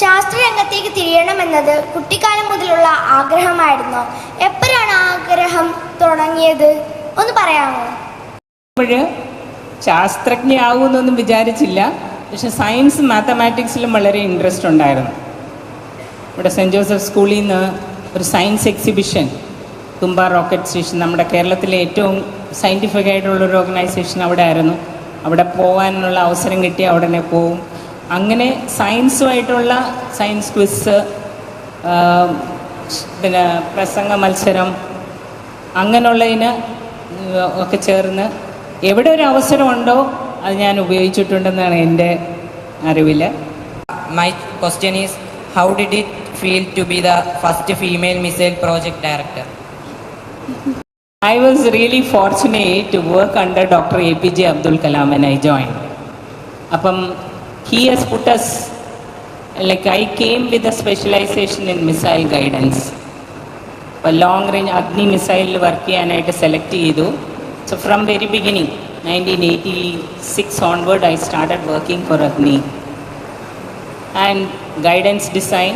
ശാസ്ത്രരംഗത്തേക്ക് തിരിയണമെന്നത് കുട്ടിക്കാലം മുതലുള്ള ആഗ്രഹമായിരുന്നോ? എപ്പോഴാണ് ആഗ്രഹം തുടങ്ങിയത്? ഒന്ന് പറയാമോ? ശാസ്ത്രജ്ഞയാകുമെന്നൊന്നും വിചാരിച്ചില്ല. പക്ഷെ സയൻസ് മാത്തമാറ്റിക്സിലും വളരെ ഇൻട്രസ്റ്റ് ഉണ്ടായിരുന്നു. ഇവിടെ സെൻറ്റ് ജോസഫ് സ്കൂളിൽ നിന്ന് ഒരു സയൻസ് എക്സിബിഷൻ, തുമ്പ റോക്കറ്റ് സ്റ്റേഷൻ, നമ്മുടെ കേരളത്തിലെ ഏറ്റവും സയൻറ്റിഫിക് ആയിട്ടുള്ളൊരു ഓർഗനൈസേഷൻ അവിടെ ആയിരുന്നു. അവിടെ പോകാനുള്ള അവസരം കിട്ടിയ ഉടനെ പോവും. അങ്ങനെ സയൻസുമായിട്ടുള്ള സയൻസ് ക്വിസ്, പിന്നെ പ്രസംഗ മത്സരം, അങ്ങനെയുള്ളതിന് ഒക്കെ ചേർന്ന് എവിടെ ഒരു അവസരമുണ്ടോ അത് ഞാൻ ഉപയോഗിച്ചിട്ടുണ്ടെന്നാണ് എൻ്റെ അറിവിൽ. My question is, how did it feel to be the first female missile project director? I was really fortunate to work under Dr. APJ Abdul Kalam when I joined. അപ്പം he has put us, like I came with a specialization in missile guidance. അപ്പോൾ long range അഗ്നി മിസൈലിൽ work ചെയ്യാനായിട്ട് select ചെയ്തു. So from very beginning, 1986 onward, I started working for Agni. And guidance design,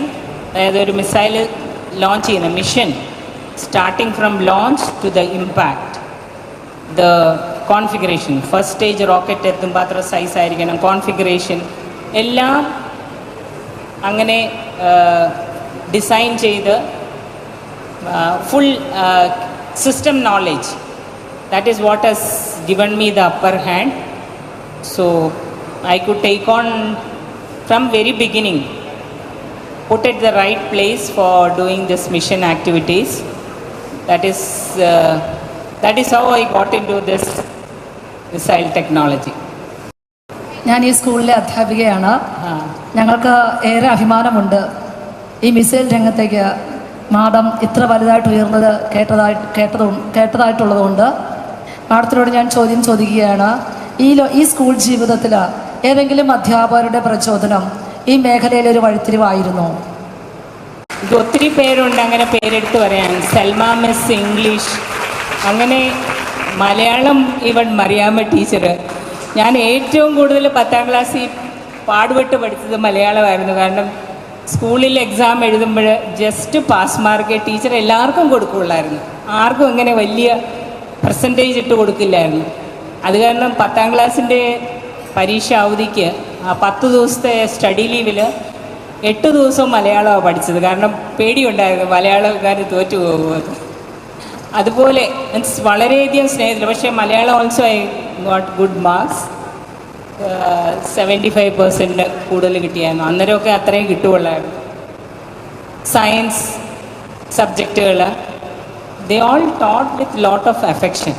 അതായത് ഒരു missile launch ചെയ്യുന്ന mission, starting from launch to the impact, the configuration, first stage rocket എത്തുമ്പോൾ അത്ര size ആയിരിക്കണം, configuration എല്ലാം അങ്ങനെ ഡിസൈൻ ചെയ്ത് full system knowledge. That is what has given me the upper hand. So I could take on from very beginning, put at the right place for doing this mission activities. That is how I got into this missile technology. ഞാൻ ഈ സ്കൂളിലെ അധ്യാപികയാണ്. ഞങ്ങൾക്ക് ഏറെ അഭിമാനമുണ്ട് ഈ missile രംഗത്തേക്ക് madam ഇത്ര വലുതായിട്ട് ഉയർന്നത് കേട്ടതായിട്ടുള്ളതുകൊണ്ട് മാഡത്തിനോട് ഞാൻ ചോദ്യം ചോദിക്കുകയാണ്. ഈ സ്കൂൾ ജീവിതത്തിൽ ഏതെങ്കിലും അധ്യാപകരുടെ പ്രചോദനം ഈ മേഖലയിൽ ഒരു വഴിത്തിരിവായിരുന്നോ? ഇത് ഒത്തിരി പേരുണ്ട് അങ്ങനെ പേരെടുത്ത് പറയാൻ. സൽമ മിസ് ഇംഗ്ലീഷ്, അങ്ങനെ മലയാളം, ഈവൻ മറിയാമ്മ ടീച്ചർ. ഞാൻ ഏറ്റവും കൂടുതൽ 10ാം ക്ലാസ്സിൽ പാടുപെട്ട് പഠിച്ചത് മലയാളമായിരുന്നു. കാരണം സ്കൂളിൽ എക്സാം എഴുതുമ്പോൾ ജസ്റ്റ് പാസ് മാർക്ക് ടീച്ചർ എല്ലാവർക്കും കൊടുക്കുകയുള്ളായിരുന്നു. ആർക്കും അങ്ങനെ വലിയ പെർസെൻറ്റേജ് ഇട്ട് കൊടുക്കില്ലായിരുന്നു. അത് കാരണം 10ാം ക്ലാസ്സിൻ്റെ പരീക്ഷ അവധിക്ക് 10 ദിവസത്തെ സ്റ്റഡി ലീവിൽ 8 ദിവസവും മലയാളമാണ് പഠിച്ചത്. കാരണം പേടിയുണ്ടായിരുന്നു മലയാളക്കാർ തോറ്റു പോകുന്നത്. അതുപോലെ മീൻസ് വളരെയധികം സ്നേഹത്തിൽ. പക്ഷേ Malayalam also I got good marks, 75% കൂടുതൽ കിട്ടിയായിരുന്നു. അന്നേരമൊക്കെ അത്രയും കിട്ടുകയുള്ളായിരുന്നു. സയൻസ് സബ്ജക്റ്റുകൾ they all taught with lot of affection.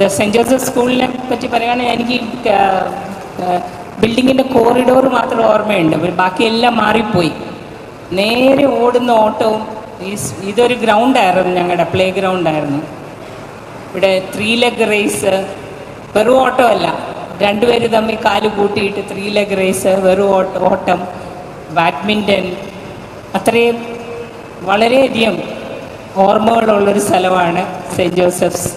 The saint Joseph സ്കൂളിനെ പറ്റി പറയുകയാണെങ്കിൽ എനിക്ക് ബിൽഡിങ്ങിൻ്റെ കോറിഡോർ മാത്രം ഓർമ്മയുണ്ട്. ബാക്കിയെല്ലാം മാറിപ്പോയി. നേരെ ഓടുന്ന ഓട്ടവും. ഇതൊരു ഗ്രൗണ്ടായിരുന്നു, ഞങ്ങളുടെ പ്ലേ ഗ്രൗണ്ടായിരുന്നു. ഇവിടെ 3 leg റേസ്, വെറും ഓട്ടമല്ല, 2 പേര് തമ്മിൽ കാല് കൂട്ടിയിട്ട് 3 leg റേസ്, വെറും ഓട്ടം, ബാഡ്മിൻ്റൺ, അത്രയും വളരെയധികം ഓർമ്മകളുള്ളൊരു സ്ഥലമാണ് സെൻറ്റ് ജോസഫ്സ്.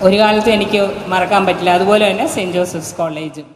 ഒരു കാലത്തും എനിക്ക് മറക്കാൻ പറ്റില്ല. അതുപോലെ തന്നെ സെൻറ്റ് ജോസഫ്സ് കോളേജും.